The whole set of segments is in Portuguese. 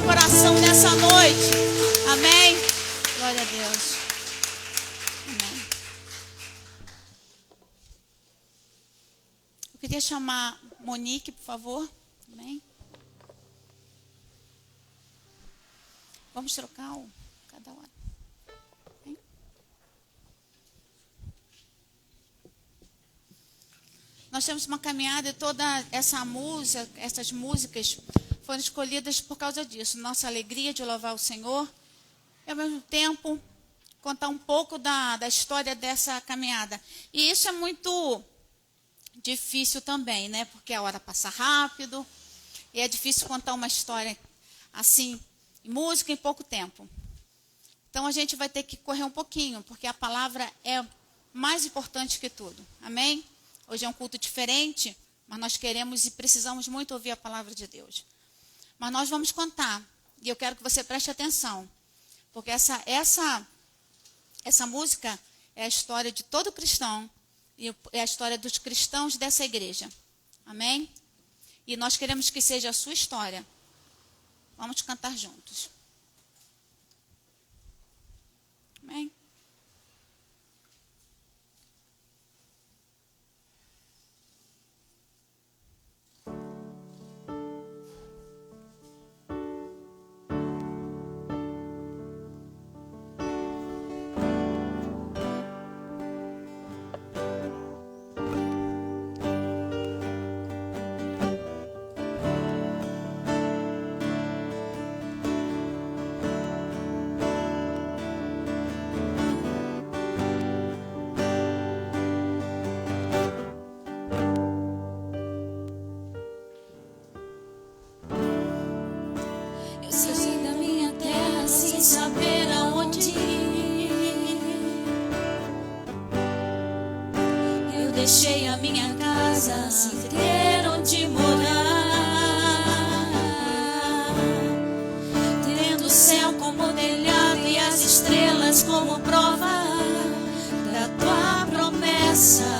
coração nessa noite. Amém? Glória a Deus. Amém. Eu queria chamar Monique, por favor. Amém? Vamos trocar cada hora. Amém? Nós temos uma caminhada e toda essa música, essas músicas foram escolhidas por causa disso. Nossa alegria de louvar o Senhor. E ao mesmo tempo contar um pouco da história dessa caminhada. E isso é muito difícil também, né? Porque a hora passa rápido. E é difícil contar uma história assim, música em pouco tempo. Então a gente vai ter que correr um pouquinho, porque a palavra é mais importante que tudo. Amém? Hoje é um culto diferente, mas nós queremos e precisamos muito ouvir a palavra de Deus. Mas nós vamos contar, e eu quero que você preste atenção, porque essa música é a história de todo cristão, e é a história dos cristãos dessa igreja. Amém? E nós queremos que seja a sua história. Vamos cantar juntos. Amém? Saber aonde ir. Eu deixei a minha casa sem ter onde morar, tendo o céu como telhado e as estrelas como prova da tua promessa.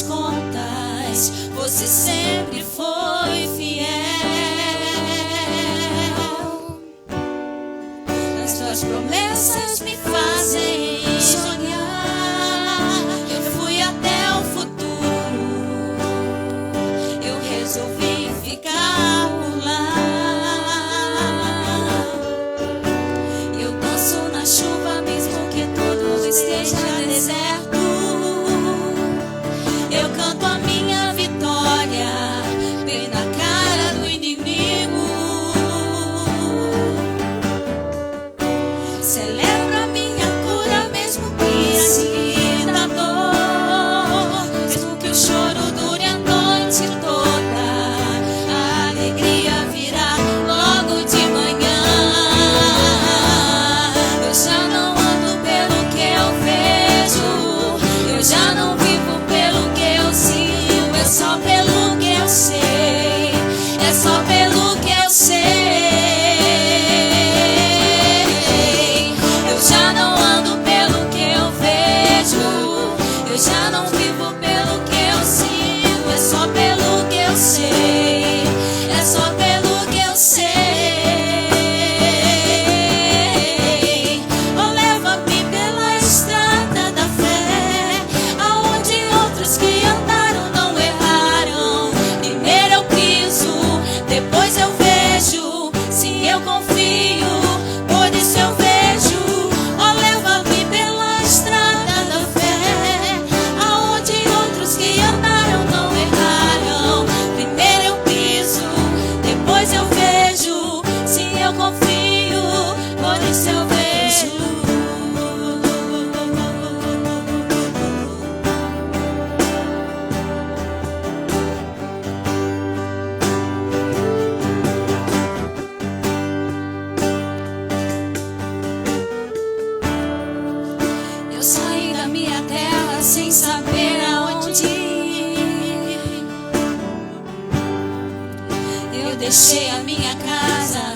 Contas, você sempre foi fiel. As tuas promessas me fazem sonhar. Eu fui até o futuro, eu resolvi ficar por lá. Eu danço na chuva mesmo que tudo esteja deserto. Eu canto a minha vitória bem na cara do inimigo. Celebro a minha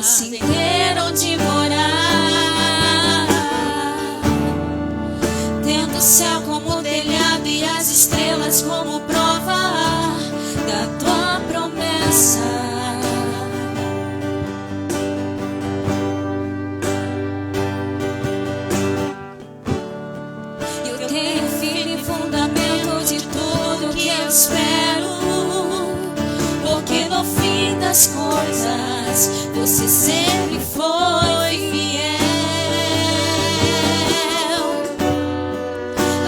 sem ter onde morar, tendo o céu como telhado e as estrelas como prova da tua promessa. Eu tenho firme fundamento de tudo que eu espero, porque no fim das coisas você sempre foi fiel.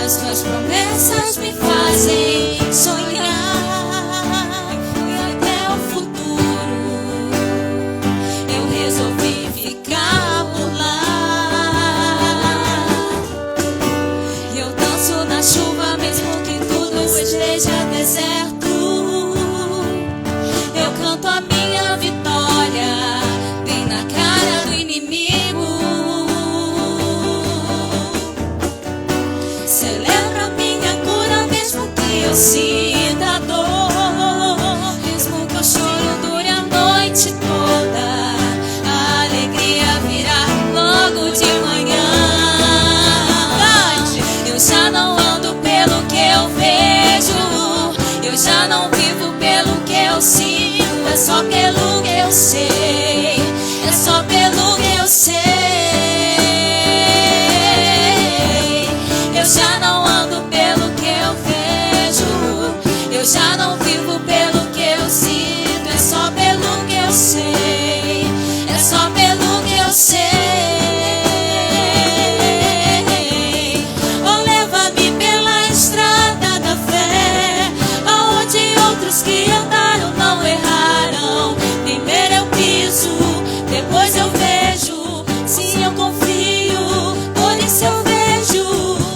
As tuas promessas me fazem sonhar, e até o futuro eu resolvi ficar por lá. Eu danço na chuva mesmo que tudo esteja deserto. Eu canto a minha vitória bem na cara do inimigo. Celebro a minha cura mesmo que eu sinta dor, mesmo que o choro dure a noite toda, a alegria virá logo de manhã. Eu já não ando pelo que eu vejo, eu já não vivo pelo que eu sinto. É só pelo que eu sei, é só pelo que eu sei. Eu já não ando pelo que eu vejo, eu já não vivo pelo que eu sinto. É só pelo que eu sei, é só pelo que eu sei. Oh, leva-me pela estrada da fé, aonde outros que andaram não erraram. Primeiro eu piso, depois eu vejo. Sim, eu confio, por isso eu vejo.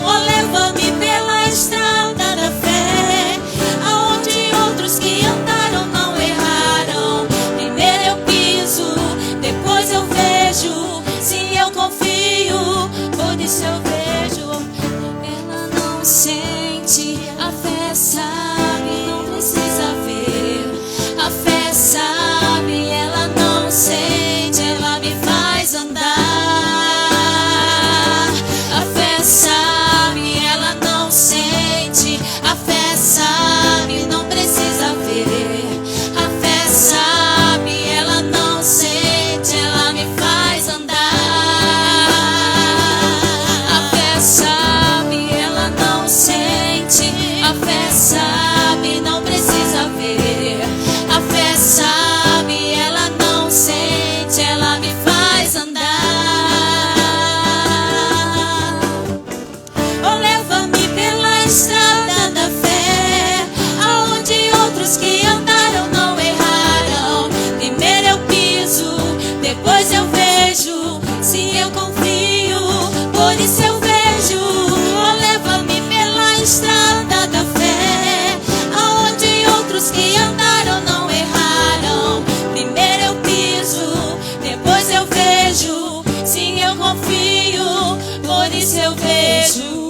Oh, leva-me pela estrada da fé, aonde outros que andaram não erraram. Primeiro eu piso, depois eu vejo. Sim, eu confio, por isso eu vejo. Ela não sente, a fé sabe, não precisa ver. A fé sabe, ela não sente, ela me faz andar. A fé sabe, ela não sente. A fé sabe, não precisa ver. A fé sabe, ela não sente, ela me faz andar. A fé sabe, ela não sente. A fé sabe, não precisa ver. A fé sabe, ela não sente, ela me faz andar. Oh, leva-me pela estrada da fé, aonde outros que andaram não erraram. Primeiro eu piso, depois eu vejo. Sim, eu confio, por isso eu vejo. Oh, leva-me pela estrada da fé, aonde outros que andaram não erraram. Primeiro eu piso, depois eu vejo. Sim, eu confio, por isso eu vejo.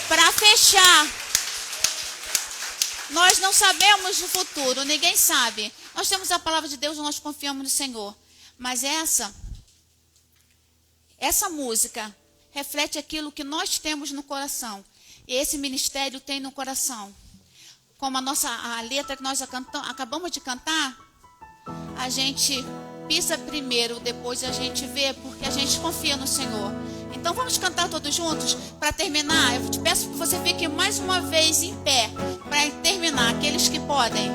Para fechar, nós não sabemos do futuro, ninguém sabe. Nós temos a palavra de Deus, nós confiamos no Senhor. Mas essa música reflete aquilo que nós temos no coração. E esse ministério tem no coração. Como a letra que nós acabamos de cantar, a gente pisa primeiro, depois a gente vê, porque a gente confia no Senhor. Então vamos cantar todos juntos para terminar. Eu te peço que você fique mais uma vez em pé para terminar, aqueles que podem.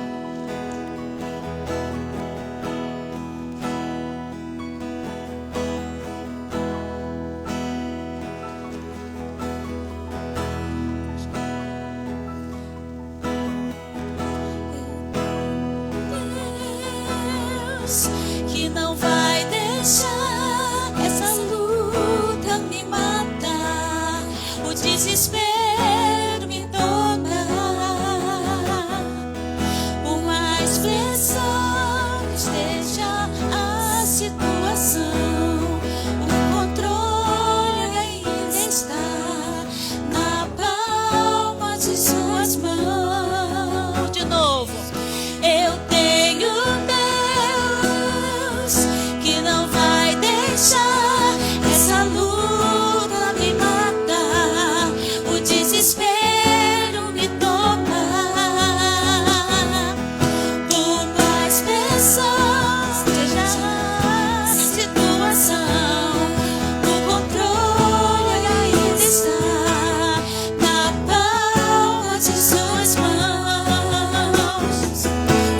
Deus que não vai deixar essa luta me matar, o desespero me dominar. Por mais pressão esteja a situação, o controle ainda está na palma de suas mãos. De novo. Eu tenho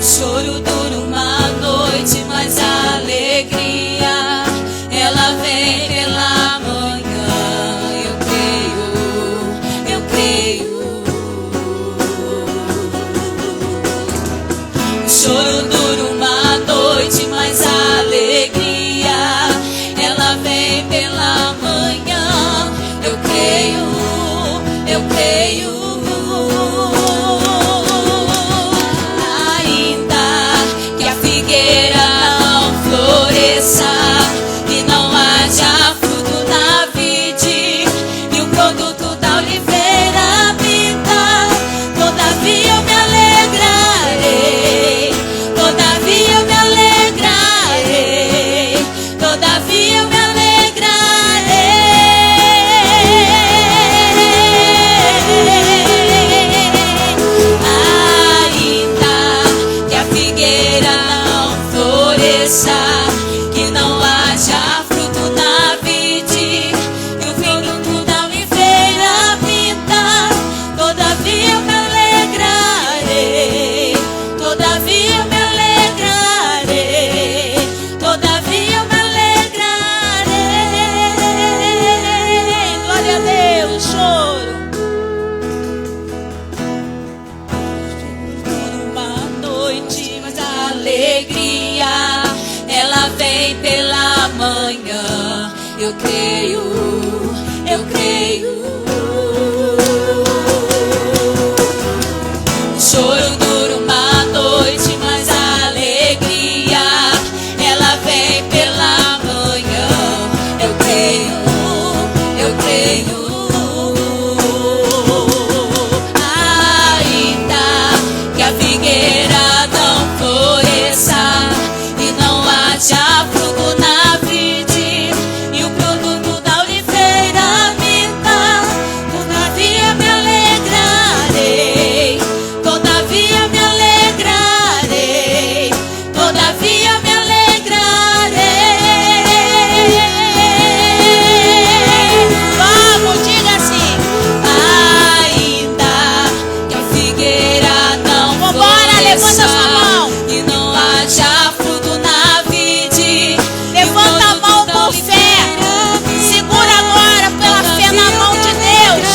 choro dura uma noite, mas a alegria ela vem pela manhã. Eu creio. O choro dura uma noite, mas a alegria ela vem pela manhã. Eu creio. Ainda que a figueira não floresça e não haja fruto na vide e o produto da oliveira pinta, todavia eu me alegrarei, todavia eu me alegrarei, todavia eu me alegrarei. Que não haja fruto na vide e o fruto da oliveira pinta, todavia eu me alegrarei, todavia eu me alegrarei, todavia eu me alegrarei. Glória a Deus, choro por uma noite, mas a alegria ela vem pela manhã. Eu creio. O choro dura uma noite, mas a alegria ela vem pela manhã. Eu creio. Ainda que a figueira não floresça e não haja fruto na vide e o produto da oliveira minta, todavia me alegrarei, todavia me alegrarei, todavia me alegrarei. Vamos, diga assim: ainda que a figueira não floresça e não haja fruto na vide. Levanta a mão com fé. Segura agora pela fé na mão de Deus,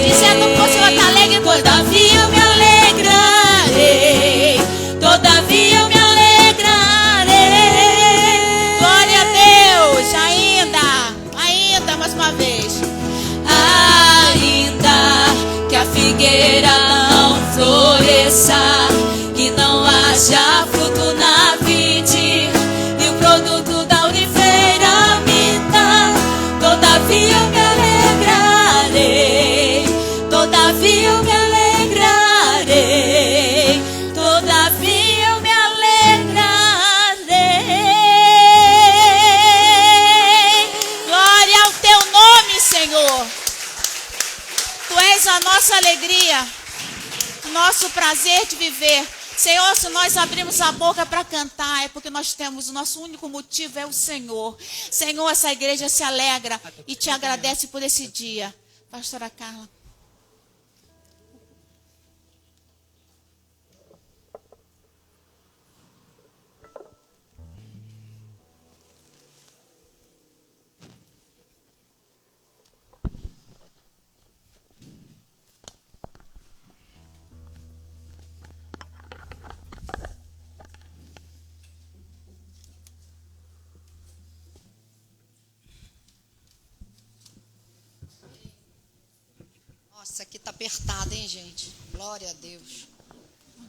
dizendo que você vai estar alegre. Todavia eu me alegrarei, todavia eu me alegrarei. Glória a Deus. Ainda mais uma vez. Ainda que a figueira não floresça, que não haja fruto na vide e o produto da oliveira minta, todavia eu me alegrarei, todavia eu me alegrarei, todavia eu me alegrarei. Glória ao teu nome, Senhor. Tu és a nossa alegria, nosso prazer de viver. Senhor, se nós abrimos a boca para cantar, é porque nós temos, o nosso único motivo é o Senhor. Senhor, essa igreja se alegra e te agradece por esse dia. Pastora Carla. Nossa, aqui tá apertado, hein, gente? Glória a Deus.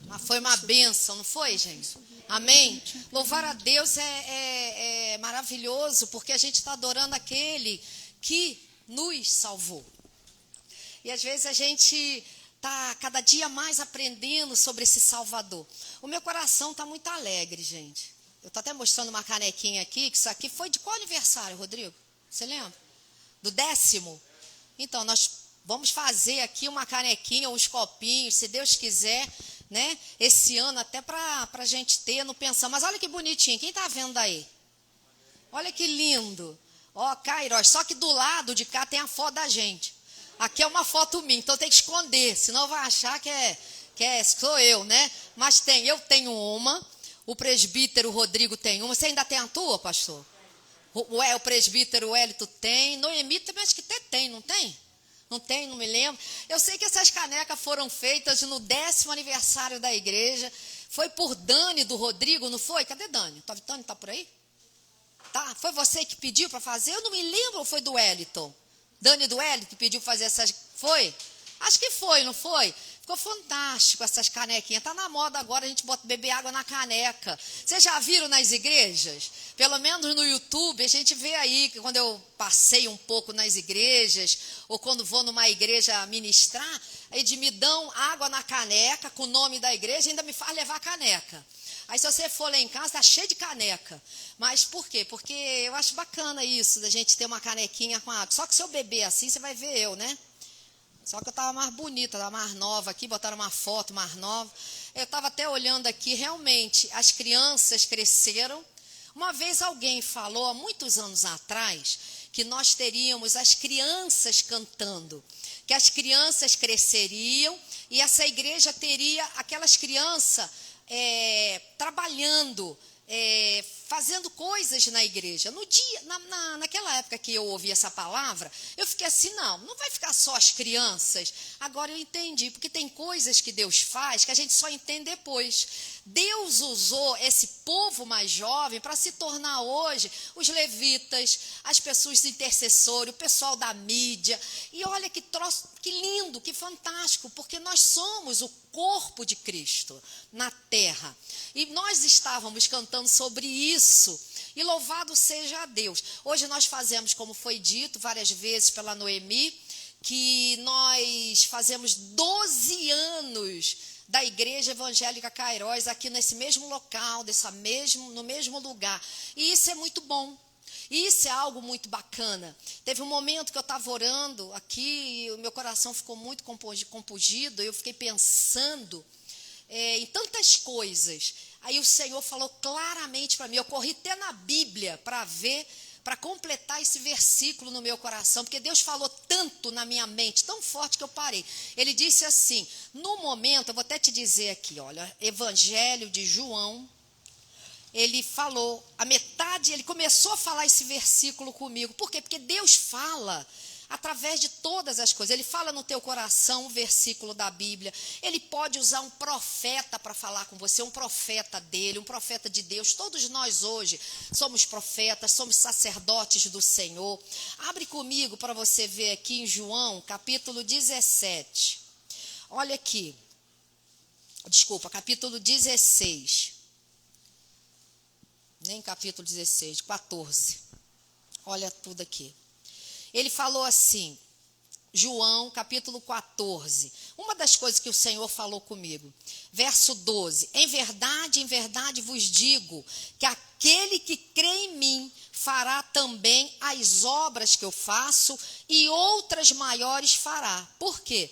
Mas foi uma bênção, não foi, gente? Amém? Louvar a Deus é maravilhoso, porque a gente está adorando aquele que nos salvou. E às vezes a gente está cada dia mais aprendendo sobre esse Salvador. O meu coração está muito alegre, gente. Eu estou até mostrando uma canequinha aqui, que isso aqui foi de qual aniversário, Rodrigo? Você lembra? Do 10º? Então, nós vamos fazer aqui uma canequinha, uns copinhos, se Deus quiser, né? Esse ano até para a gente ter, não pensar. Mas olha que bonitinho, quem está vendo aí? Olha que lindo. Ó, Kairos, só que do lado de cá tem a foto da gente. Aqui é uma foto minha, então tem que esconder, senão vai achar que Sou eu, né? Mas eu tenho uma, o presbítero Rodrigo tem uma. Você ainda tem a tua, pastor? O presbítero Wellington tem, Noemi também acho que até tem, não tem? Não tem, não me lembro. Eu sei que essas canecas foram feitas no 10º aniversário da igreja. Foi por Dani do Rodrigo, não foi? Cadê Dani? Dani está por aí? Tá? Foi você que pediu para fazer? Eu não me lembro, ou foi do Wellington? Dani do Wellington que pediu para fazer essas... Foi? Acho que foi, não foi? Ficou fantástico essas canequinhas. Está na moda agora, a gente beber água na caneca. Vocês já viram nas igrejas? Pelo menos no YouTube, a gente vê aí, que quando eu passei um pouco nas igrejas, ou quando vou numa igreja ministrar, aí me dão água na caneca, com o nome da igreja, ainda me faz levar a caneca. Aí se você for lá em casa, está cheio de caneca. Mas por quê? Porque eu acho bacana isso, da gente ter uma canequinha com água. Só que se eu beber assim, você vai ver eu, né? Só que eu estava mais bonita, estava mais nova aqui, botaram uma foto mais nova. Eu estava até olhando aqui, realmente, as crianças cresceram. Uma vez alguém falou, há muitos anos atrás, que nós teríamos as crianças cantando, que as crianças cresceriam e essa igreja teria aquelas crianças trabalhando, fazendo coisas na igreja. No dia, naquela época que eu ouvi essa palavra, eu fiquei assim, não vai ficar só as crianças. Agora eu entendi, porque tem coisas que Deus faz que a gente só entende depois. Deus usou esse povo mais jovem para se tornar hoje os levitas, as pessoas intercessores, o pessoal da mídia. E olha que troço, que lindo, que fantástico, porque nós somos o corpo de Cristo na terra. E nós estávamos cantando sobre isso. E louvado seja a Deus. Hoje nós fazemos, como foi dito várias vezes pela Noemi, que nós fazemos 12 anos da Igreja Evangélica Cairóis aqui nesse mesmo local, no mesmo lugar. E isso é muito bom. Isso é algo muito bacana. Teve um momento que eu estava orando aqui e o meu coração ficou muito compungido. Eu fiquei pensando em tantas coisas. Aí o Senhor falou claramente para mim. Eu corri até na Bíblia para ver, para completar esse versículo no meu coração, porque Deus falou tanto na minha mente, tão forte que eu parei. Ele disse assim, no momento, eu vou até te dizer aqui, olha, Evangelho de João, ele falou, a metade, ele começou a falar esse versículo comigo. Por quê? Porque Deus fala através de todas as coisas. Ele fala no teu coração um versículo da Bíblia. Ele pode usar um profeta para falar com você, um profeta dele, um profeta de Deus. Todos nós hoje somos profetas, somos sacerdotes do Senhor. Abre comigo para você ver aqui em João, capítulo 17. Olha aqui. Desculpa, capítulo 16. Nem capítulo 16, 14. Olha tudo aqui. Ele falou assim, João, capítulo 14. Uma das coisas que o Senhor falou comigo. Verso 12. Em verdade vos digo que aquele que crê em mim fará também as obras que eu faço e outras maiores fará. Por quê?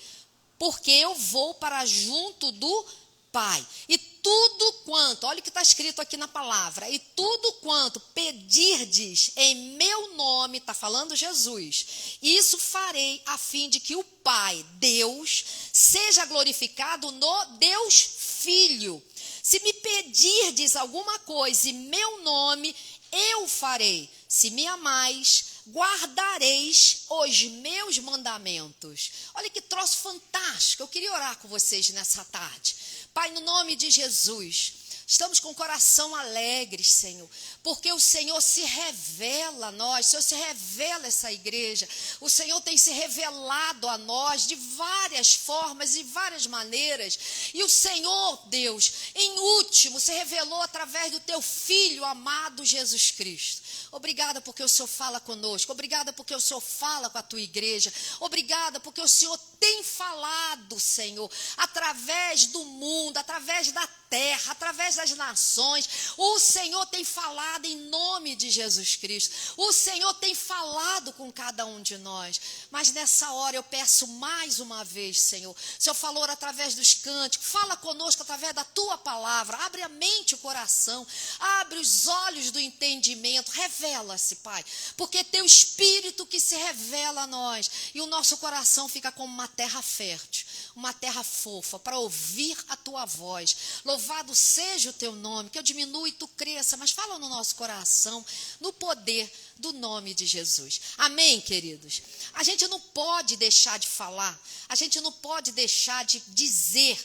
Porque eu vou para junto do Pai. E tudo quanto, olha o que está escrito aqui na palavra, e tudo quanto pedirdes em meu nome, está falando Jesus, isso farei a fim de que o Pai, Deus, seja glorificado no Deus Filho. Se me pedirdes alguma coisa em meu nome, eu farei. Se me amais, guardareis os meus mandamentos. Olha que troço fantástico. Eu queria orar com vocês nessa tarde. Pai, no nome de Jesus, estamos com o coração alegre, Senhor, porque o Senhor se revela a nós, o Senhor se revela a essa igreja, o Senhor tem se revelado a nós de várias formas e várias maneiras, e o Senhor, Deus, em último, se revelou através do teu Filho amado Jesus Cristo. Obrigada porque o Senhor fala conosco, obrigada porque o Senhor fala com a tua igreja, obrigada porque o Senhor tem falado, Senhor, através do mundo, através da terra, através das nações. O Senhor tem falado em nome de Jesus Cristo. O Senhor tem falado com cada um de nós. Mas nessa hora eu peço mais uma vez, Senhor. O Senhor falou através dos cânticos. Fala conosco através da tua palavra. Abre a mente e o coração. Abre os olhos do entendimento. Revela-se, Pai. Porque teu Espírito que se revela a nós. E o nosso coração fica como uma terra fértil. Uma terra fofa. Para ouvir a tua voz. Louvado seja o teu nome, que eu diminua e tu cresça, mas fala no nosso coração, no poder do nome de Jesus. Amém, queridos? A gente não pode deixar de falar, a gente não pode deixar de dizer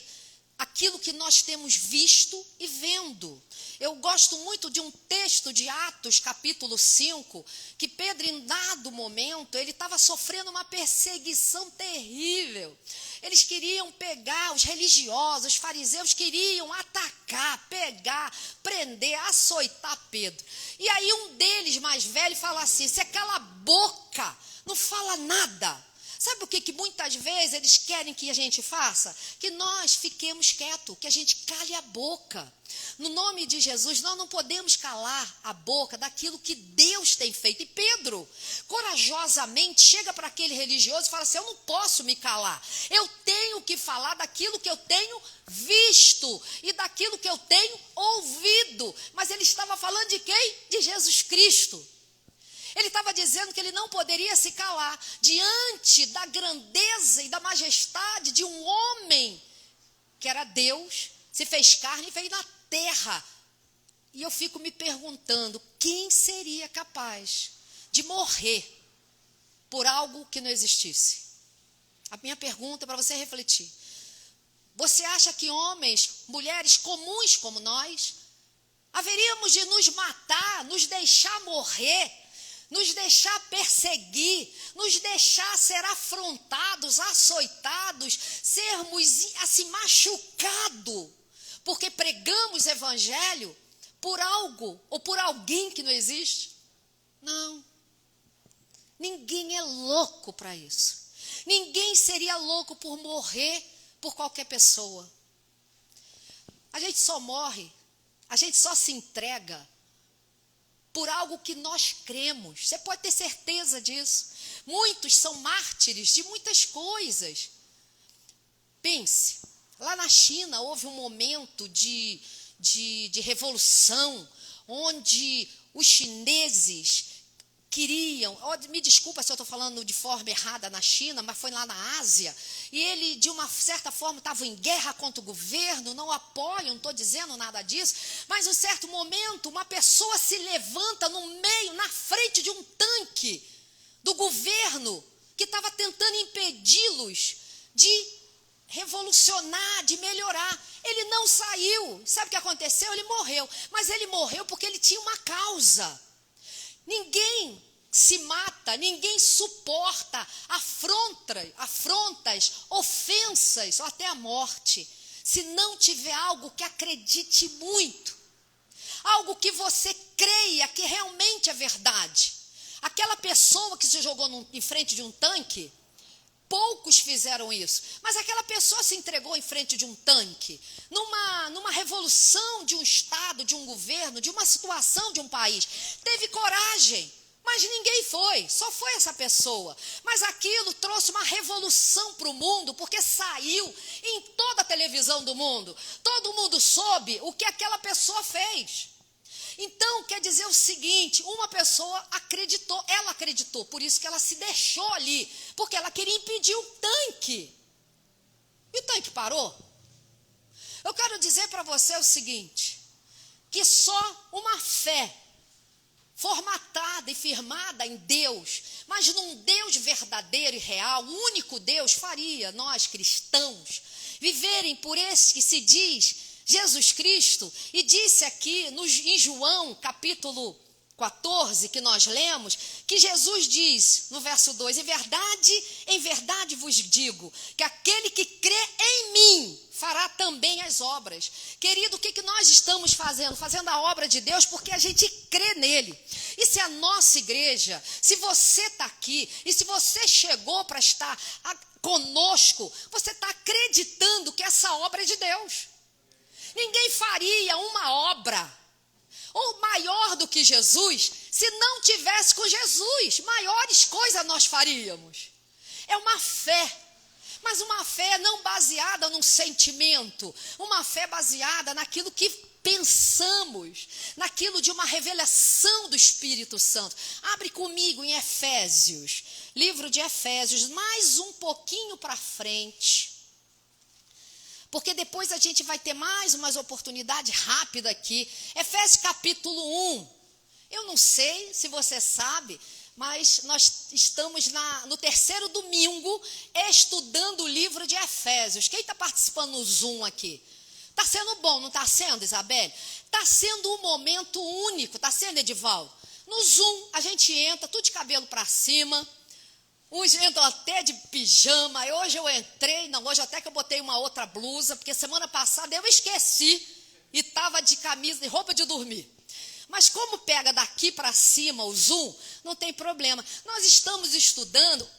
aquilo que nós temos visto e vendo. Eu gosto muito de um texto de Atos, capítulo 5, que Pedro, em dado momento, ele estava sofrendo uma perseguição terrível. Eles queriam pegar, os religiosos, os fariseus queriam atacar, pegar, prender, açoitar Pedro. E aí um deles, mais velho, fala assim: você cala a boca, não fala nada. Sabe o que muitas vezes eles querem que a gente faça? Que nós fiquemos quietos, que a gente cale a boca. No nome de Jesus, nós não podemos calar a boca daquilo que Deus tem feito. E Pedro, corajosamente, chega para aquele religioso e fala assim: eu não posso me calar. Eu tenho que falar daquilo que eu tenho visto e daquilo que eu tenho ouvido. Mas ele estava falando de quem? De Jesus Cristo. Ele estava dizendo que ele não poderia se calar diante da grandeza e da majestade de um homem que era Deus, se fez carne e veio na terra. E eu fico me perguntando, quem seria capaz de morrer por algo que não existisse? A minha pergunta é para você refletir. Você acha que homens, mulheres comuns como nós, haveríamos de nos matar, nos deixar morrer, nos deixar perseguir, nos deixar ser afrontados, açoitados, sermos assim machucados, porque pregamos evangelho por algo ou por alguém que não existe? Não. Ninguém é louco para isso. Ninguém seria louco por morrer por qualquer pessoa. A gente só morre, a gente só se entrega por algo que nós cremos. Você pode ter certeza disso. Muitos são mártires de muitas coisas. Pense, lá na China houve um momento de revolução, onde os chineses queriam, me desculpa se eu estou falando de forma errada na China, mas foi lá na Ásia, e ele de uma certa forma estava em guerra contra o governo, não apoio, não estou dizendo nada disso, mas em um certo momento uma pessoa se levanta no meio, na frente de um tanque do governo, que estava tentando impedi-los de revolucionar, de melhorar. Ele não saiu, sabe o que aconteceu? Ele morreu, mas ele morreu porque ele tinha uma causa. Ninguém se mata, ninguém suporta afrontas, ofensas ou até a morte, se não tiver algo que acredite muito, algo que você creia que realmente é verdade. Aquela pessoa que se jogou em frente de um tanque, poucos fizeram isso, mas aquela pessoa se entregou em frente de um tanque, numa revolução de um estado, de um governo, de uma situação de um país, teve coragem, mas ninguém foi, só foi essa pessoa. Mas aquilo trouxe uma revolução para o mundo, porque saiu em toda a televisão do mundo, todo mundo soube o que aquela pessoa fez. Então, quer dizer o seguinte, uma pessoa acreditou, ela acreditou, por isso que ela se deixou ali, porque ela queria impedir o tanque. E o tanque parou. Eu quero dizer para você o seguinte, que só uma fé formatada e firmada em Deus, mas num Deus verdadeiro e real, o único Deus, faria nós cristãos viverem por esse que se diz Jesus Cristo. E disse aqui em João capítulo 14, que nós lemos, que Jesus diz no verso 2, em verdade vos digo, que aquele que crê em mim fará também as obras. Querido, o que nós estamos fazendo? Fazendo a obra de Deus porque a gente crê nele. E se a nossa igreja, se você está aqui, e se você chegou para estar conosco, você está acreditando que essa obra é de Deus. Ninguém faria uma obra ou maior do que Jesus se não tivesse com Jesus. Maiores coisas nós faríamos. É uma fé. Mas uma fé não baseada num sentimento, uma fé baseada naquilo que pensamos, naquilo de uma revelação do Espírito Santo. Abre comigo em Efésios, livro de Efésios, mais um pouquinho para frente, porque depois a gente vai ter mais umas oportunidades rápidas aqui. Efésios capítulo 1, eu não sei se você sabe, mas nós estamos no terceiro domingo estudando o livro de Efésios. Quem está participando no Zoom aqui? Está sendo bom, não está sendo, Isabelle? Está sendo um momento único, está sendo, Edivaldo? No Zoom, a gente entra, tudo de cabelo para cima, uns entram até de pijama. Hoje eu entrei, não, hoje até que eu botei uma outra blusa, porque semana passada eu esqueci e estava de camisa, de roupa de dormir. Mas como pega daqui para cima o Zoom, não tem problema. Nós estamos estudando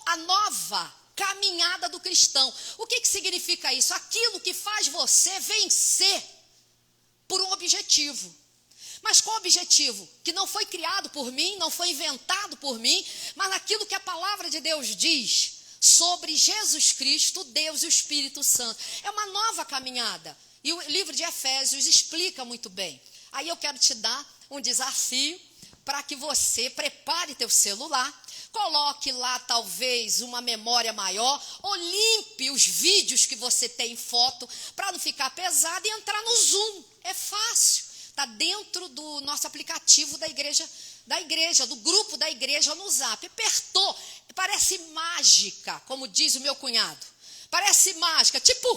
a nova caminhada do cristão. O que significa isso? Aquilo que faz você vencer por um objetivo. Mas qual objetivo? Que não foi criado por mim, não foi inventado por mim, mas naquilo que a palavra de Deus diz sobre Jesus Cristo, Deus e o Espírito Santo. É uma nova caminhada. E o livro de Efésios explica muito bem. Aí eu quero te dar um desafio para que você prepare teu celular, coloque lá talvez uma memória maior, ou limpe os vídeos que você tem em foto, para não ficar pesado e entrar no Zoom. É fácil, está dentro do nosso aplicativo da igreja, do grupo da igreja no Zap. Apertou, parece mágica, como diz o meu cunhado, parece mágica, tipo...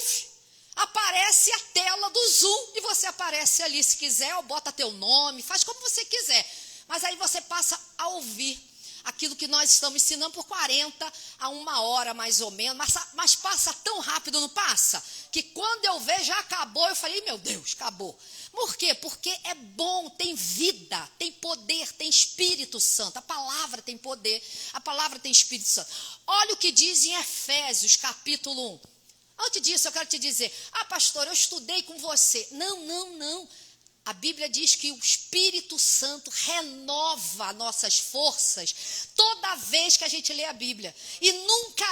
aparece a tela do Zoom e você aparece ali, se quiser, ou bota teu nome, faz como você quiser. Mas aí você passa a ouvir aquilo que nós estamos ensinando por 40 a 1 hora, mais ou menos. Mas passa tão rápido, não passa? Que quando eu vejo, já acabou. Eu falei, meu Deus, acabou. Por quê? Porque é bom, tem vida, tem poder, tem Espírito Santo. A palavra tem poder, a palavra tem Espírito Santo. Olha o que diz em Efésios, capítulo 1. Antes disso, eu quero te dizer, pastor, eu estudei com você. Não. A Bíblia diz que o Espírito Santo renova nossas forças toda vez que a gente lê a Bíblia. E nunca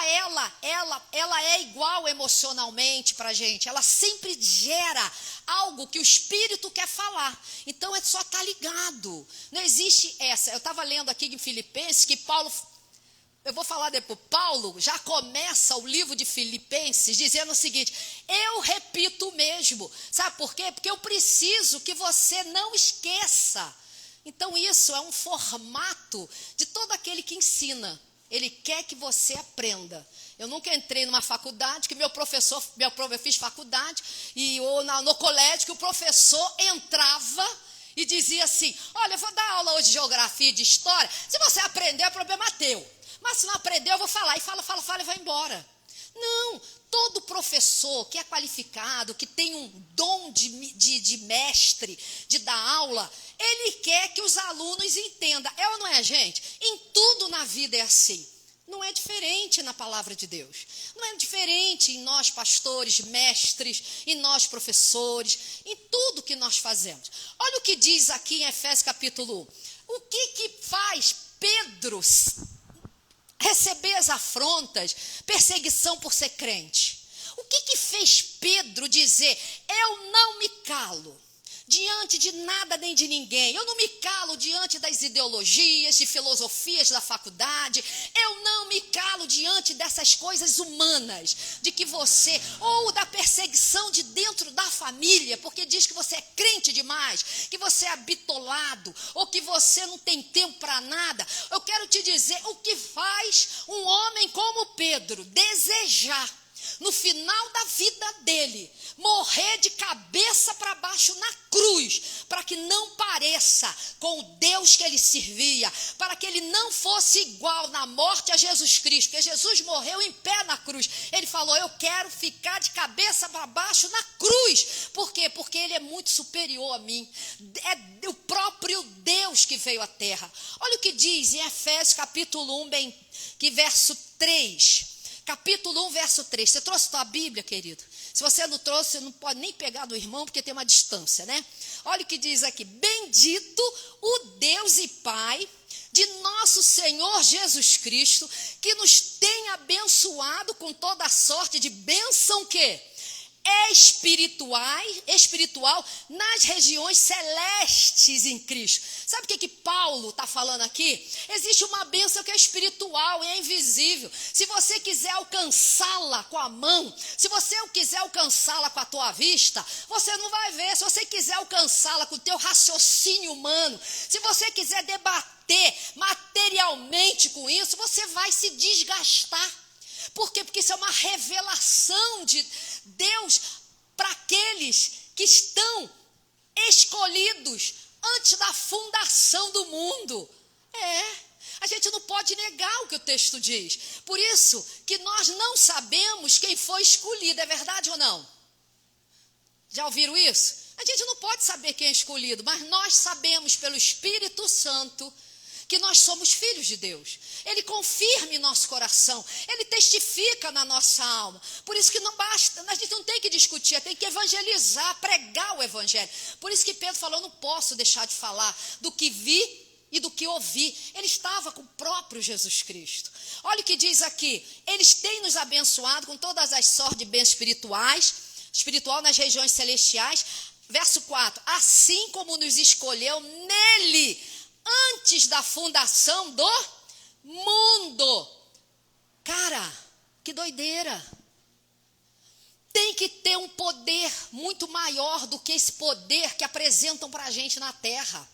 ela é igual emocionalmente para a gente. Ela sempre gera algo que o Espírito quer falar. Então, é só estar ligado. Não existe essa. Eu estava lendo aqui em Filipenses que Paulo... Eu vou falar depois. Paulo já começa o livro de Filipenses dizendo o seguinte: eu repito mesmo. Sabe por quê? Porque eu preciso que você não esqueça. Então isso é um formato de todo aquele que ensina. Ele quer que você aprenda. Eu nunca entrei numa faculdade, que eu fiz faculdade, ou no colégio, que o professor entrava e dizia assim: olha, eu vou dar aula hoje de geografia e de história. Se você aprender, o problema é teu. Mas se não aprender, eu vou falar. E fala e vai embora. Não, todo professor que é qualificado, que tem um dom de mestre, de dar aula, ele quer que os alunos entendam. É ou não é, gente? Em tudo na vida é assim. Não é diferente na palavra de Deus. Não é diferente em nós pastores, mestres, em nós professores, em tudo que nós fazemos. Olha o que diz aqui em Efésios capítulo 1. O que faz Pedro receber as afrontas, perseguição por ser crente? O que fez Pedro dizer: eu não me calo diante de nada nem de ninguém, eu não me calo diante das ideologias, de filosofias da faculdade, eu não me calo diante dessas coisas humanas, de que você, ou da perseguição de dentro da família, porque diz que você é crente demais, que você é bitolado, ou que você não tem tempo para nada. Eu quero te dizer, o que faz um homem como Pedro desejar, no final da vida dele, morrer de cabeça para baixo na cruz, para que não pareça com o Deus que ele servia, para que ele não fosse igual na morte a Jesus Cristo, porque Jesus morreu em pé na cruz. Ele falou: eu quero ficar de cabeça para baixo na cruz. Por quê? Porque ele é muito superior a mim. É o próprio Deus que veio à terra. Olha o que diz em Efésios capítulo 1, verso 3. Capítulo 1, verso 3. Você trouxe tua Bíblia, querido? Se você não trouxe, você não pode nem pegar do irmão, porque tem uma distância, né? Olha o que diz aqui: bendito o Deus e Pai de nosso Senhor Jesus Cristo, que nos tem abençoado com toda a sorte de bênção que espiritual nas regiões celestes em Cristo. Sabe o que Paulo está falando aqui? Existe uma bênção que é espiritual e é invisível. Se você quiser alcançá-la com a mão, se você quiser alcançá-la com a tua vista, você não vai ver. Se você quiser alcançá-la com o teu raciocínio humano, se você quiser debater materialmente com isso, você vai se desgastar. Por quê? Porque isso é uma revelação de Deus para aqueles que estão escolhidos antes da fundação do mundo. A gente não pode negar o que o texto diz. Por isso que nós não sabemos quem foi escolhido, é verdade ou não? Já ouviram isso? A gente não pode saber quem é escolhido, mas nós sabemos pelo Espírito Santo que nós somos filhos de Deus. Ele confirma em nosso coração, ele testifica na nossa alma. Por isso que não basta, a gente não tem que discutir, tem que evangelizar, pregar o evangelho. Por isso que Pedro falou: eu não posso deixar de falar do que vi e do que ouvi. Ele estava com o próprio Jesus Cristo. Olha o que diz aqui: eles têm nos abençoado com todas as sortes de bens espiritual nas regiões celestiais. Verso 4: assim como nos escolheu nele antes da fundação do mundo. Cara, que doideira. Tem que ter um poder muito maior do que esse poder que apresentam para a gente na terra.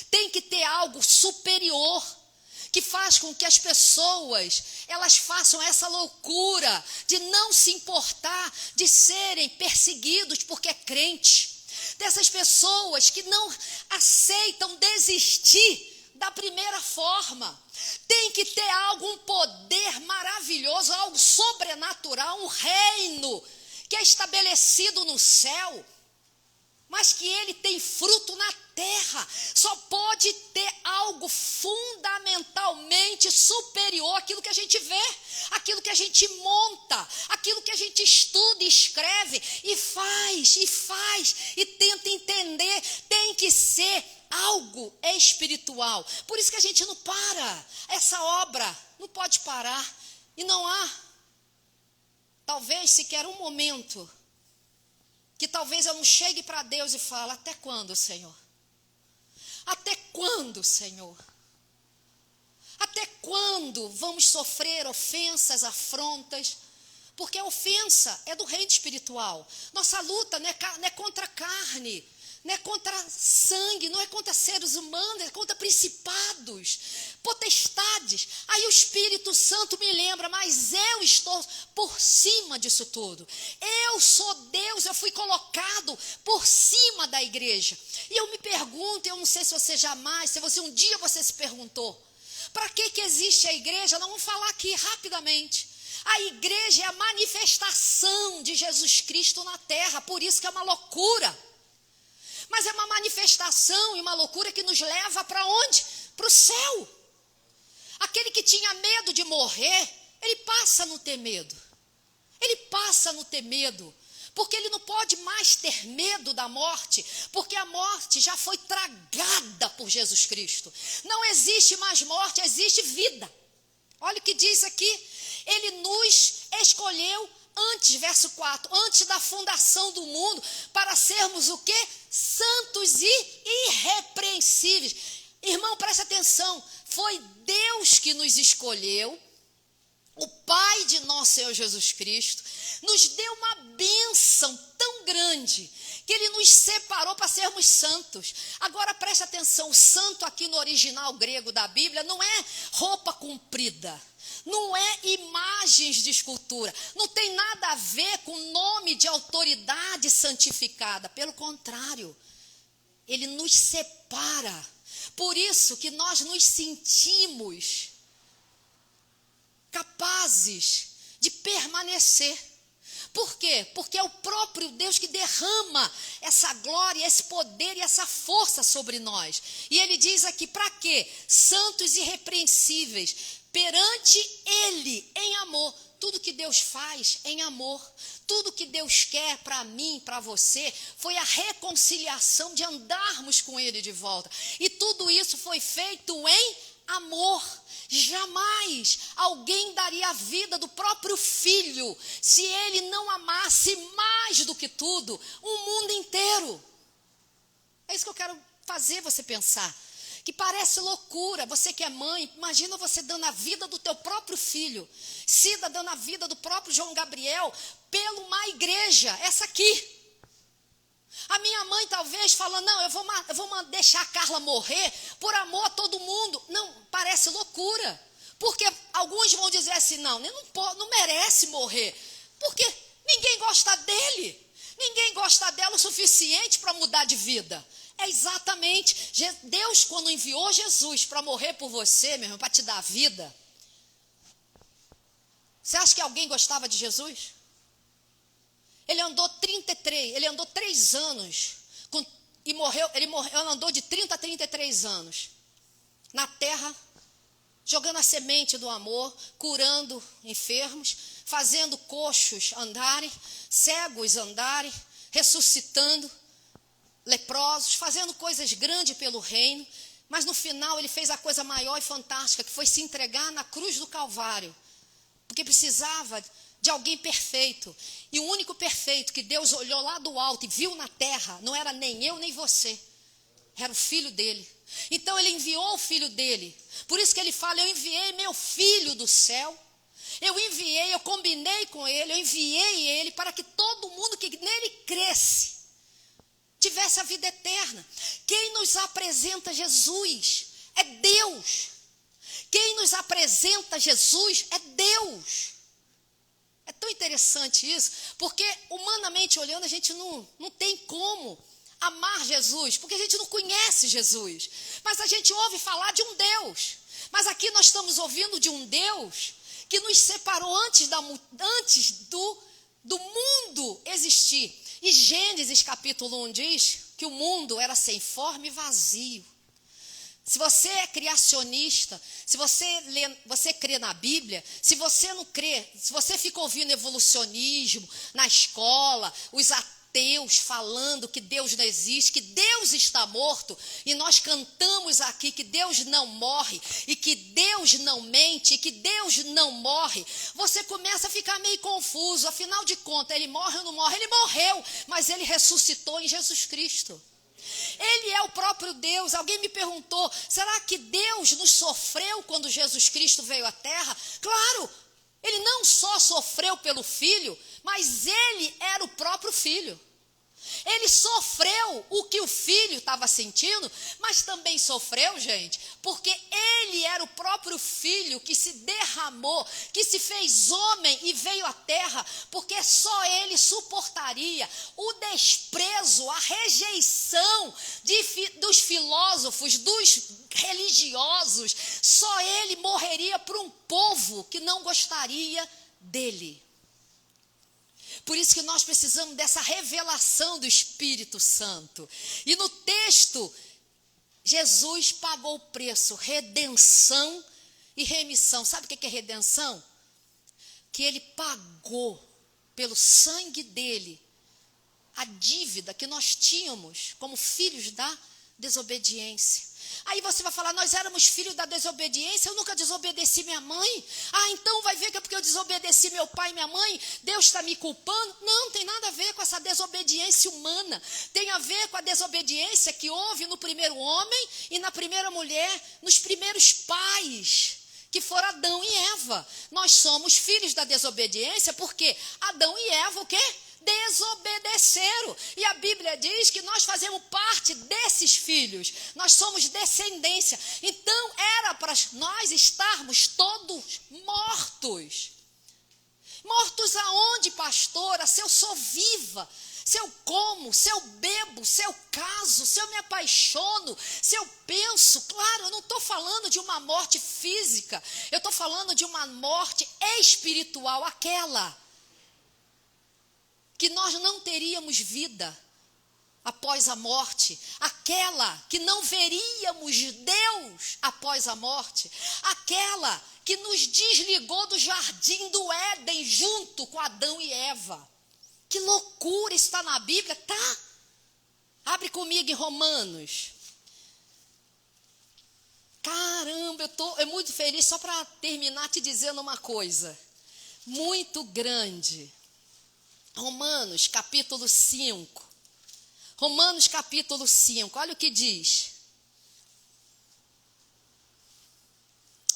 Tem que ter algo superior que faz com que as pessoas, elas façam essa loucura de não se importar de serem perseguidos porque é crente. Dessas pessoas que não aceitam desistir da primeira forma. Tem que ter um poder maravilhoso, algo sobrenatural, um reino que é estabelecido no céu, mas que ele tem fruto na terra. Só pode ter algo fundamentalmente superior àquilo que a gente vê, aquilo que a gente monta, aquilo que a gente estuda, escreve e faz e tenta entender. Tem que ser algo espiritual. Por isso que a gente não para. Essa obra não pode parar. E não há, talvez, sequer um momento que talvez eu não chegue para Deus e fale: até quando, Senhor? Até quando, Senhor? Até quando vamos sofrer ofensas, afrontas? Porque a ofensa é do reino espiritual. Nossa luta não é contra a carne, não é contra sangue, não é contra seres humanos, é contra principados, potestades. Aí o Espírito Santo me lembra: mas eu estou por cima disso tudo. Eu sou Deus, eu fui colocado por cima da igreja. E eu me pergunto, eu não sei se você um dia você se perguntou: para que existe a igreja? Nós vamos falar aqui rapidamente. A igreja é a manifestação de Jesus Cristo na terra, por isso que é uma loucura. Mas é uma manifestação e uma loucura que nos leva para onde? Para o céu. Aquele que tinha medo de morrer, ele passa a não ter medo. Ele passa a não ter medo. Porque ele não pode mais ter medo da morte, porque a morte já foi tragada por Jesus Cristo. Não existe mais morte, existe vida. Olha o que diz aqui: ele nos escolheu antes, verso 4, antes da fundação do mundo, para sermos o quê? Santos e irrepreensíveis. Irmão, presta atenção, foi Deus que nos escolheu, o Pai de nosso Senhor Jesus Cristo, nos deu uma bênção tão grande, que ele nos separou para sermos santos. Agora presta atenção, o santo aqui no original grego da Bíblia não é roupa comprida, não é imagens de escultura, não tem nada a ver com nome de autoridade santificada, pelo contrário, ele nos separa. Por isso que nós nos sentimos capazes de permanecer. Por quê? Porque é o próprio Deus que derrama essa glória, esse poder e essa força sobre nós. E ele diz aqui: para quê? Santos e irrepreensíveis perante ele em amor. tudo que Deus faz em amor. Tudo que Deus quer para mim, para você, foi a reconciliação de andarmos com Ele de volta. E tudo isso foi feito em amor. Jamais alguém daria a vida do próprio filho se ele não amasse mais do que tudo o mundo inteiro. É isso que eu quero fazer você pensar. Que parece loucura, você que é mãe, imagina você dando a vida do teu próprio filho, Cida dando a vida do próprio João Gabriel, pela uma igreja, essa aqui. A minha mãe talvez falando, não, eu vou deixar a Carla morrer por amor a todo mundo. Não, parece loucura, porque alguns vão dizer assim, não merece morrer, porque ninguém gosta dele, ninguém gosta dela o suficiente para mudar de vida. É exatamente, Deus quando enviou Jesus para morrer por você, meu irmão, para te dar a vida. Você acha que alguém gostava de Jesus? Ele andou 3 anos e morreu, ele andou de 30 a 33 anos na terra, jogando a semente do amor, curando enfermos, fazendo coxos andarem, cegos andarem, ressuscitando leprosos, fazendo coisas grandes pelo reino, mas no final ele fez a coisa maior e fantástica, que foi se entregar na cruz do Calvário, porque precisava de alguém perfeito, e o único perfeito que Deus olhou lá do alto e viu na terra, não era nem eu nem você, era o filho dele. Então ele enviou o filho dele, por isso que ele fala, eu enviei meu filho do céu, eu combinei com ele, eu enviei ele para que todo mundo que nele cresce, tivesse a vida eterna. Quem nos apresenta Jesus é Deus. Quem nos apresenta Jesus é Deus. É tão interessante isso, porque humanamente olhando a gente não tem como amar Jesus, porque a gente não conhece Jesus, mas a gente ouve falar de um Deus. Mas aqui nós estamos ouvindo de um Deus que nos separou antes do mundo existir. E Gênesis capítulo 1 diz que o mundo era sem forma e vazio. Se você é criacionista, se você crê na Bíblia, se você não crê, se você fica ouvindo evolucionismo na escola, os ateus falando que Deus não existe, que Deus está morto, e nós cantamos aqui que Deus não morre, e que Deus não mente, e que Deus não morre, você começa a ficar meio confuso. Afinal de contas, ele morre ou não morre? Ele morreu, mas ele ressuscitou em Jesus Cristo. Ele é o próprio Deus. Alguém me perguntou, será que Deus nos sofreu quando Jesus Cristo veio à terra? Claro, ele não só sofreu pelo Filho, mas ele era o próprio Filho. Ele sofreu o que o Filho estava sentindo, mas também sofreu, gente, porque ele era o próprio Filho que se derramou, que se fez homem e veio à terra, porque só ele suportaria o desprezo, a rejeição dos filósofos, dos religiosos. Só ele morreria por um povo que não gostaria dele. Por isso que nós precisamos dessa revelação do Espírito Santo. E no texto, Jesus pagou o preço, redenção e remissão. Sabe o que é redenção? Que ele pagou pelo sangue dele a dívida que nós tínhamos como filhos da desobediência. Aí você vai falar, nós éramos filhos da desobediência, eu nunca desobedeci minha mãe. Então vai ver que é porque eu desobedeci meu pai e minha mãe, Deus está me culpando. Não, tem nada a ver com essa desobediência humana. Tem a ver com a desobediência que houve no primeiro homem e na primeira mulher, nos primeiros pais, que foram Adão e Eva. Nós somos filhos da desobediência porque Adão e Eva o quê? Desobedeceram. E a Bíblia diz que nós fazemos parte desses filhos. Nós somos descendência. Então era para nós estarmos todos mortos. Mortos aonde, pastora? Se eu sou viva, se eu como, se eu bebo, se eu caso, se eu me apaixono, se eu penso. Claro, eu não estou falando de uma morte física. Eu estou falando de uma morte espiritual, aquela que nós não teríamos vida após a morte, aquela que não veríamos Deus após a morte, aquela que nos desligou do jardim do Éden junto com Adão e Eva. Que loucura, isso está na Bíblia, tá? Abre comigo em Romanos. Caramba, eu estou muito feliz, só para terminar te dizendo uma coisa muito grande. Romanos capítulo 5. Romanos capítulo 5, olha o que diz.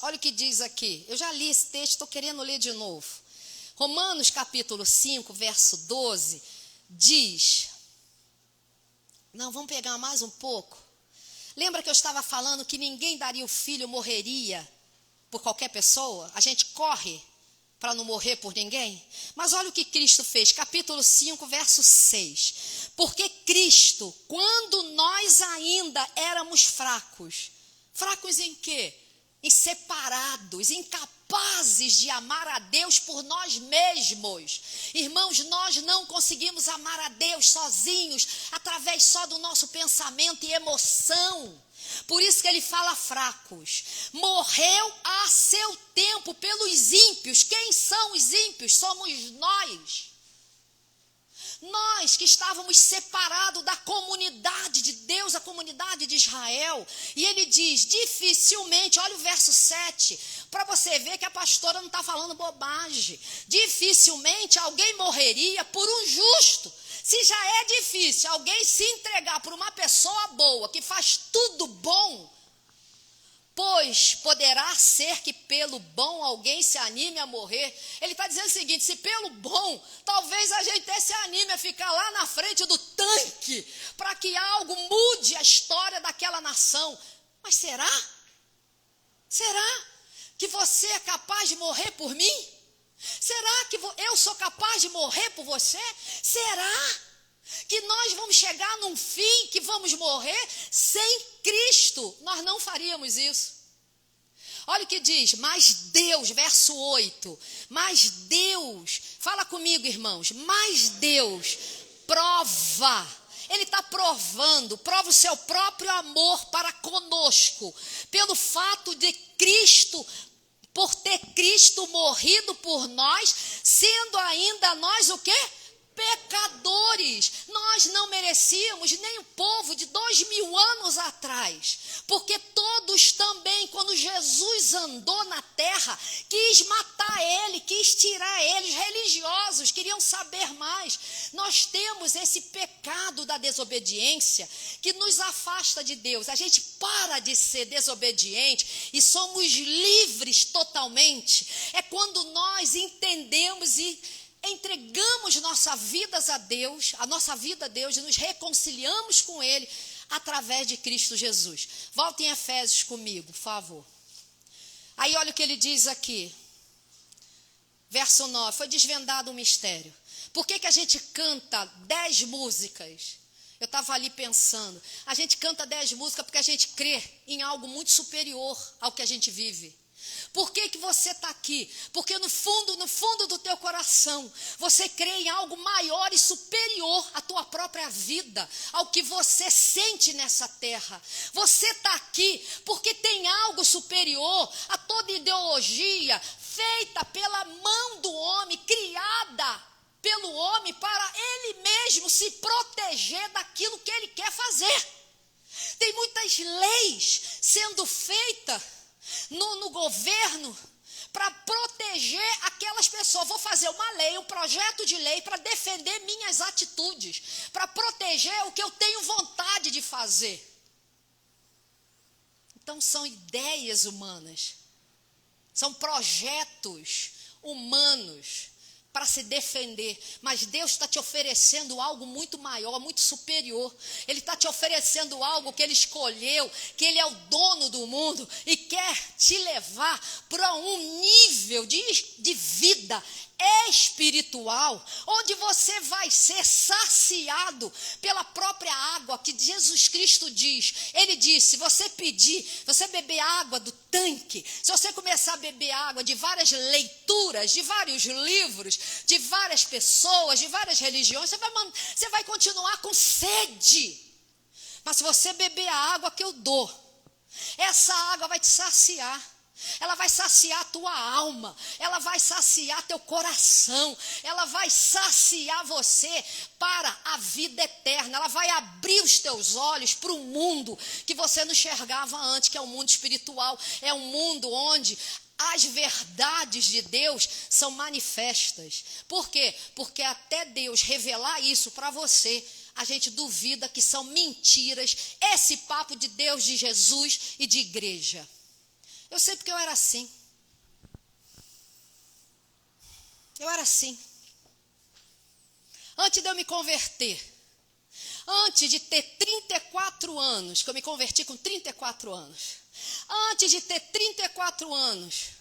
Olha o que diz aqui. Eu já li esse texto, estou querendo ler de novo. Romanos capítulo 5, verso 12, diz... Não, vamos pegar mais um pouco. Lembra que eu estava falando que ninguém daria o filho, morreria por qualquer pessoa? A gente corre para não morrer por ninguém? Mas olha o que Cristo fez, capítulo 5, verso 6. Porque Cristo, quando nós ainda éramos fracos, fracos em quê? Em separados, incapazes de amar a Deus por nós mesmos. Irmãos, nós não conseguimos amar a Deus sozinhos, através só do nosso pensamento e emoção. Por isso que ele fala fracos. Morreu a seu tempo pelos ímpios. Quem são os ímpios? Somos nós. Nós que estávamos separados da comunidade de Deus, a comunidade de Israel. E ele diz, dificilmente, olha o verso 7, para você ver que a pastora não está falando bobagem. Dificilmente alguém morreria por um justo. Se já é difícil alguém se entregar por uma pessoa boa, que faz tudo bom, pois poderá ser que pelo bom alguém se anime a morrer. Ele está dizendo o seguinte, se pelo bom, talvez a gente até se anime a ficar lá na frente do tanque, para que algo mude a história daquela nação. Mas será? Será que você é capaz de morrer por mim? Será que eu sou capaz de morrer por você? Será que nós vamos chegar num fim que vamos morrer sem Cristo? Nós não faríamos isso. Olha o que diz, mas Deus, verso 8, mas Deus, fala comigo, irmãos, mas Deus prova, Ele está provando, prova o seu próprio amor para conosco, pelo fato de Cristo, por ter Cristo morrido por nós, sendo ainda nós o quê? Pecadores. Nós não merecíamos, nem o povo de 2000 anos atrás, porque todos também, quando Jesus andou na terra, quis matar ele, quis tirar eles, religiosos, queriam saber mais. Nós temos esse pecado da desobediência que nos afasta de Deus. A gente para de ser desobediente e somos livres totalmente. É quando nós entendemos e entregamos nossas vidas a Deus, a nossa vida a Deus, e nos reconciliamos com Ele através de Cristo Jesus. Voltem em Efésios comigo, por favor. Aí olha o que ele diz aqui, verso 9, foi desvendado um mistério. Por que a gente canta 10 músicas? Eu estava ali pensando, a gente canta 10 músicas porque a gente crê em algo muito superior ao que a gente vive. Por que você está aqui? Porque no fundo do teu coração, você crê em algo maior e superior à tua própria vida, ao que você sente nessa terra. Você está aqui porque tem algo superior a toda ideologia feita pela mão do homem, criada pelo homem para ele mesmo se proteger daquilo que ele quer fazer. Tem muitas leis sendo feitas no governo para proteger aquelas pessoas. Vou fazer uma lei, um projeto de lei para defender minhas atitudes, para proteger o que eu tenho vontade de fazer. Então são ideias humanas, são projetos humanos para se defender, mas Deus está te oferecendo algo muito maior, muito superior. Ele está te oferecendo algo que Ele escolheu, que Ele é o dono do mundo e quer te levar para um nível de vida espiritual, onde você vai ser saciado pela própria água que Jesus Cristo diz. Ele disse, se você beber água do tanque, se você começar a beber água de várias leituras, de vários livros, de várias pessoas, de várias religiões, você vai continuar com sede. Mas se você beber a água que eu dou, essa água vai te saciar. Ela vai saciar a tua alma, ela vai saciar teu coração, ela vai saciar você para a vida eterna. Ela vai abrir os teus olhos para um mundo que você não enxergava antes, que é o mundo espiritual. É um mundo onde as verdades de Deus são manifestas. Por quê? Porque até Deus revelar isso para você, a gente duvida que são mentiras esse papo de Deus, de Jesus e de igreja. Eu sei porque eu era assim. Eu era assim. Antes de eu me converter, antes de ter 34 anos, que eu me converti com 34 anos, antes de ter 34 anos,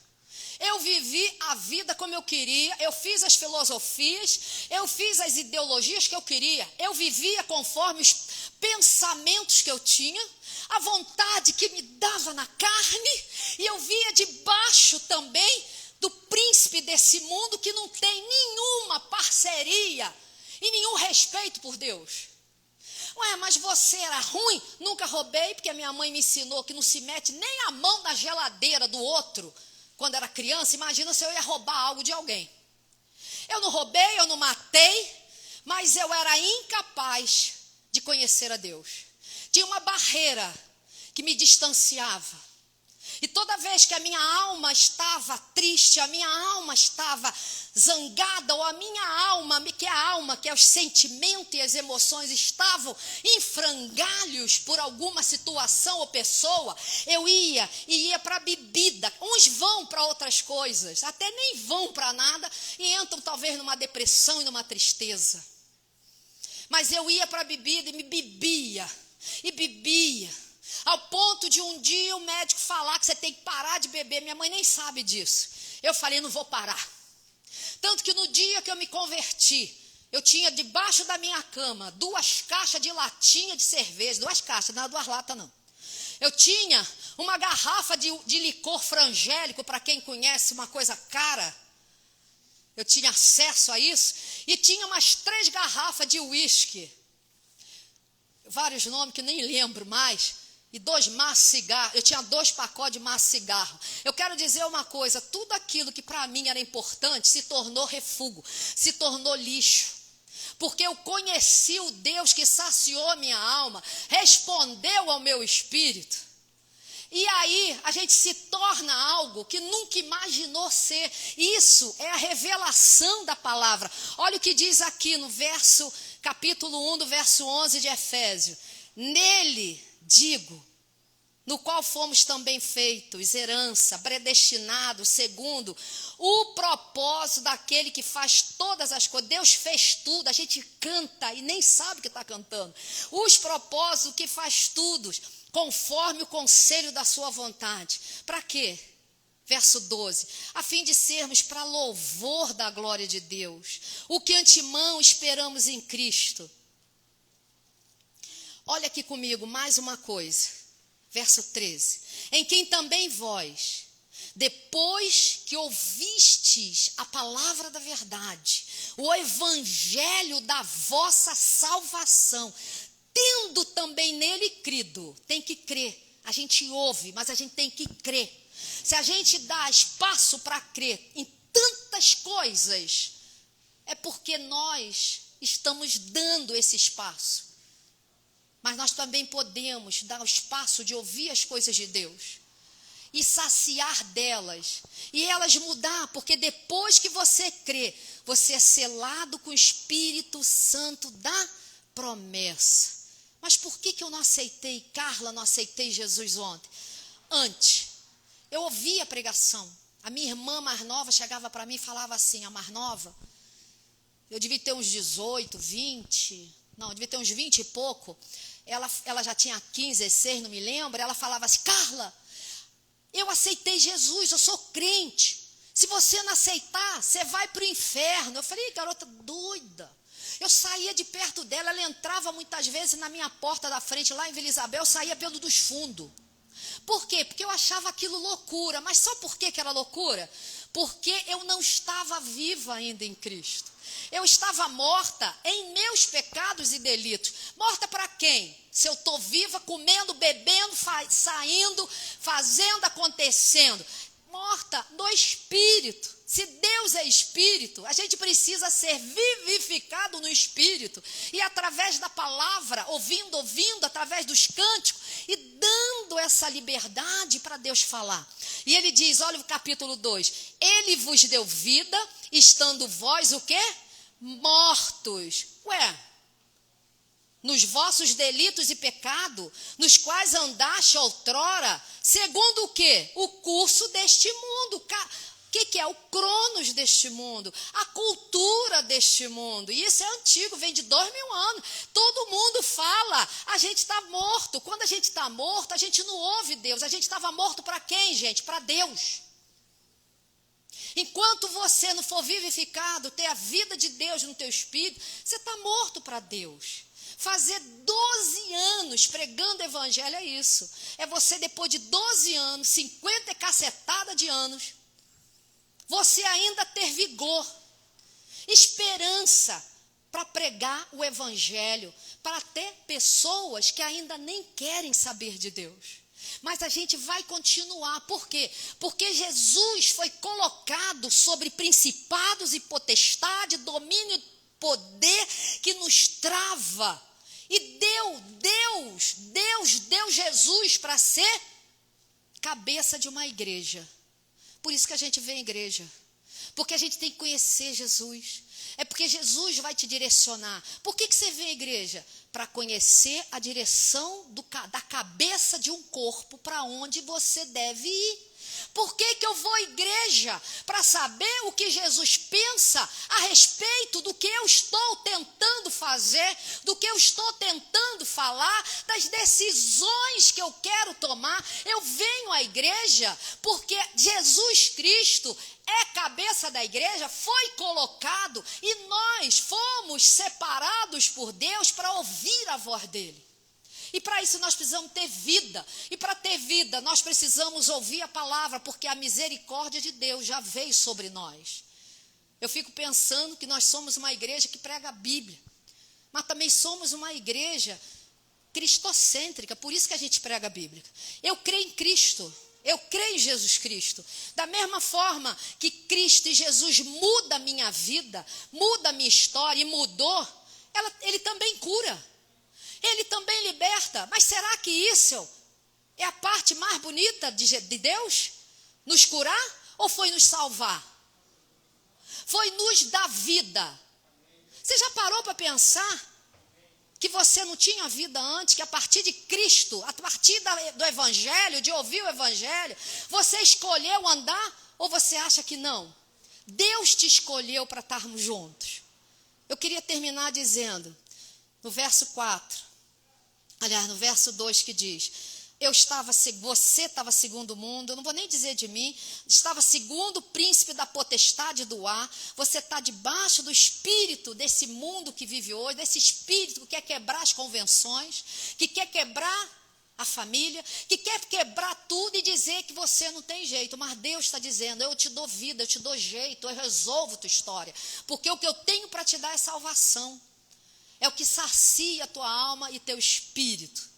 eu vivi a vida como eu queria, eu fiz as filosofias, eu fiz as ideologias que eu queria, eu vivia conforme os pensamentos que eu tinha, a vontade que me dava na carne, e eu via debaixo também do príncipe desse mundo que não tem nenhuma parceria e nenhum respeito por Deus. Ué, mas você era ruim? Nunca roubei, porque a minha mãe me ensinou que não se mete nem a mão na geladeira do outro. Quando era criança, imagina se eu ia roubar algo de alguém. Eu não roubei, eu não matei, mas eu era incapaz de conhecer a Deus. Tinha uma barreira que me distanciava. E toda vez que a minha alma estava triste, a minha alma estava zangada, ou a minha alma, que é os sentimentos e as emoções, estavam em frangalhos por alguma situação ou pessoa, eu ia para a bebida. Uns vão para outras coisas, até nem vão para nada, e entram talvez numa depressão e numa tristeza. Mas eu ia para a bebida e me bebia, ao ponto de um dia o médico falar que você tem que parar de beber. Minha mãe nem sabe disso. Eu falei, não vou parar. Tanto que no dia que eu me converti, eu tinha debaixo da minha cama 2 caixas de latinha de cerveja, 2 caixas, não era 2 latas não. Eu tinha uma garrafa de licor frangélico, para quem conhece, uma coisa cara. Eu tinha acesso a isso, e tinha umas 3 garrafas de uísque, vários nomes que nem lembro mais, e 2 maços de cigarro. Eu tinha 2 pacotes de maço de cigarro. Eu quero dizer uma coisa, tudo aquilo que para mim era importante se tornou refúgio, se tornou lixo. Porque eu conheci o Deus que saciou minha alma, respondeu ao meu espírito. E aí a gente se torna algo que nunca imaginou ser. Isso é a revelação da palavra. Olha o que diz aqui no capítulo 1, do verso 11 de Efésios. Nele, digo, no qual fomos também feitos, herança, predestinados, segundo o propósito daquele que faz todas as coisas. Deus fez tudo, a gente canta e nem sabe o que está cantando. Os propósitos que faz tudo, conforme o conselho da sua vontade. Para quê? Verso 12, a fim de sermos para louvor da glória de Deus, o que antemão esperamos em Cristo. Olha aqui comigo mais uma coisa, verso 13, em quem também vós, depois que ouvistes a palavra da verdade, o evangelho da vossa salvação, tendo também nele crido. Tem que crer, a gente ouve, mas a gente tem que crer. Se a gente dá espaço para crer em tantas coisas, é porque nós estamos dando esse espaço. Mas nós também podemos dar o espaço de ouvir as coisas de Deus e saciar delas, e elas mudar, porque depois que você crê, você é selado com o Espírito Santo da promessa. Mas por que eu não aceitei, Carla, não aceitei Jesus ontem? Antes, eu ouvia a pregação. A minha irmã mais nova chegava para mim e falava assim, a mais nova, eu devia ter uns 18, 20, não, devia ter uns 20 e pouco. Ela já tinha 15, 16, não me lembro. Ela falava assim, Carla, eu aceitei Jesus, eu sou crente. Se você não aceitar, você vai para o inferno. Eu falei, garota doida. Eu saía de perto dela, ela entrava muitas vezes na minha porta da frente, lá em Vila Isabel, eu saía pelo dos fundos. Por quê? Porque eu achava aquilo loucura. Mas sabe por que era loucura? Porque eu não estava viva ainda em Cristo. Eu estava morta em meus pecados e delitos. Morta para quem? Se eu estou viva, comendo, bebendo, saindo, fazendo, acontecendo. morta no espírito. Se Deus é espírito, a gente precisa ser vivificado no espírito. E através da palavra, ouvindo, através dos cânticos, e dando essa liberdade para Deus falar. E ele diz, olha o capítulo 2, ele vos deu vida, estando vós o quê? Mortos. Nos vossos delitos e pecado, nos quais andaste outrora, segundo o quê? O curso deste mundo. O que é? O cronos deste mundo, a cultura deste mundo. E isso é antigo, vem de 2000 anos. Todo mundo fala, a gente está morto. Quando a gente está morto, a gente não ouve Deus. A gente estava morto para quem, gente? Para Deus. Enquanto você não for vivificado, ter a vida de Deus no teu espírito, você está morto para Deus. Fazer 12 anos pregando evangelho é isso. É você, depois de 12 anos, 50 e cacetada de anos, você ainda ter vigor, esperança para pregar o evangelho, para ter pessoas que ainda nem querem saber de Deus. Mas a gente vai continuar. Por quê? Porque Jesus foi colocado sobre principados e potestade, domínio e poder que nos trava. E Deus deu Jesus para ser cabeça de uma igreja. Por isso que a gente vem à igreja. Porque a gente tem que conhecer Jesus. É porque Jesus vai te direcionar. Por que você vem à igreja? Para conhecer a direção da cabeça de um corpo para onde você deve ir. Por que eu vou à igreja? Para saber o que Jesus pensa a respeito do que eu estou tentando fazer, do que eu estou tentando falar, das decisões que eu quero tomar. Eu venho à igreja porque Jesus Cristo é cabeça da igreja, foi colocado e nós fomos separados por Deus para ouvir a voz dele. E para isso nós precisamos ter vida. E para ter vida nós precisamos ouvir a palavra, porque a misericórdia de Deus já veio sobre nós. Eu fico pensando que nós somos uma igreja que prega a Bíblia, mas também somos uma igreja cristocêntrica, por isso que a gente prega a Bíblia. Eu creio em Cristo, eu creio em Jesus Cristo. Da mesma forma que Cristo e Jesus muda a minha vida, muda a minha história e mudou, ele também cura. Ele também liberta. Mas será que isso é a parte mais bonita de Deus? Nos curar ou foi nos salvar? Foi nos dar vida. Você já parou para pensar que você não tinha vida antes, que a partir de Cristo, a partir do Evangelho, de ouvir o Evangelho, você escolheu andar ou você acha que não? Deus te escolheu para estarmos juntos. Eu queria terminar dizendo, no verso 4, aliás, no verso 2 que diz, você estava segundo o mundo, eu não vou nem dizer de mim, estava segundo o príncipe da potestade do ar, você está debaixo do espírito desse mundo que vive hoje, desse espírito que quer quebrar as convenções, que quer quebrar a família, que quer quebrar tudo e dizer que você não tem jeito, mas Deus está dizendo, eu te dou vida, eu te dou jeito, eu resolvo tua história, porque o que eu tenho para te dar é salvação. É o que sacia a tua alma e teu espírito.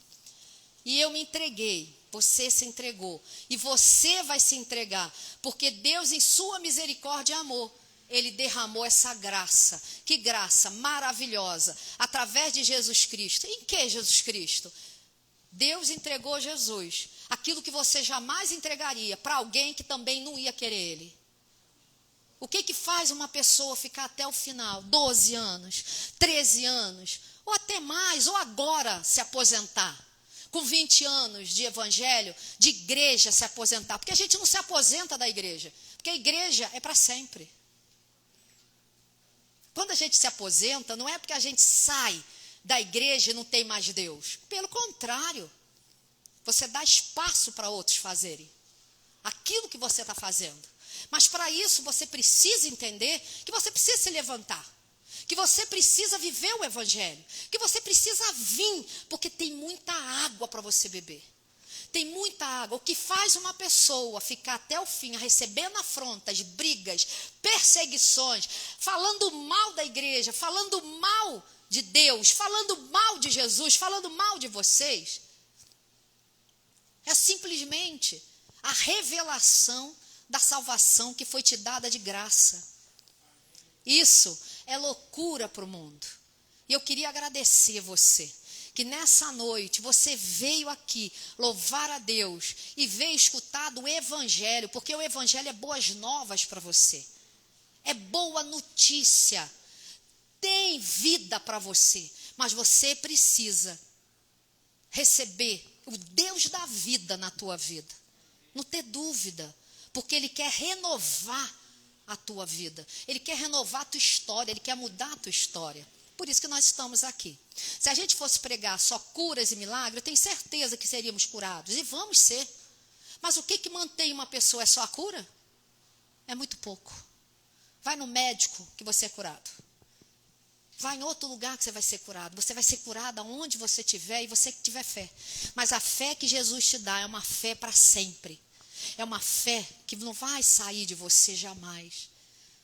E eu me entreguei, você se entregou. E você vai se entregar, porque Deus, em sua misericórdia e amor, Ele derramou essa graça. Que graça maravilhosa, através de Jesus Cristo. Em que Jesus Cristo? Deus entregou Jesus, aquilo que você jamais entregaria para alguém que também não ia querer Ele. O que faz uma pessoa ficar até o final, 12 anos, 13 anos, ou até mais, ou agora se aposentar, com 20 anos de evangelho, de igreja se aposentar? Porque a gente não se aposenta da igreja, porque a igreja é para sempre. Quando a gente se aposenta, não é porque a gente sai da igreja e não tem mais Deus. Pelo contrário, você dá espaço para outros fazerem aquilo que você está fazendo. Mas para isso você precisa entender que você precisa se levantar, que você precisa viver o evangelho, que você precisa vir, porque tem muita água para você beber. Tem muita água. O que faz uma pessoa ficar até o fim, recebendo afrontas, brigas, perseguições, falando mal da igreja, falando mal de Deus, falando mal de Jesus, falando mal de vocês, é simplesmente a revelação da salvação que foi te dada de graça. Isso é loucura para o mundo. E eu queria agradecer você, que nessa noite você veio aqui louvar a Deus e veio escutar do Evangelho, porque o Evangelho é boas novas para você. É boa notícia. Tem vida para você, mas você precisa receber o Deus da vida na tua vida. Não ter dúvida, porque Ele quer renovar a tua vida. Ele quer renovar a tua história, Ele quer mudar a tua história. Por isso que nós estamos aqui. Se a gente fosse pregar só curas e milagres, eu tenho certeza que seríamos curados. E vamos ser. Mas o que mantém uma pessoa? É só a cura? É muito pouco. Vai no médico que você é curado. Vai em outro lugar que você vai ser curado. Você vai ser curado aonde você estiver e você que tiver fé. Mas a fé que Jesus te dá é uma fé para sempre. É uma fé que não vai sair de você jamais.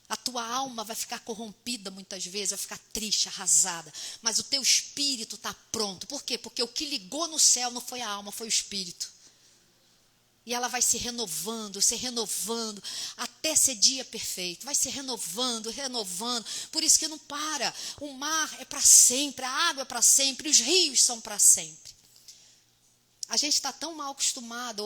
A tua alma vai ficar corrompida muitas vezes, vai ficar triste, arrasada. Mas o teu espírito está pronto. Por quê? Porque o que ligou no céu não foi a alma, foi o espírito. E ela vai se renovando, até ser dia perfeito. Vai se renovando. Por isso que não para. O mar é para sempre, a água é para sempre, os rios são para sempre. A gente está tão mal acostumado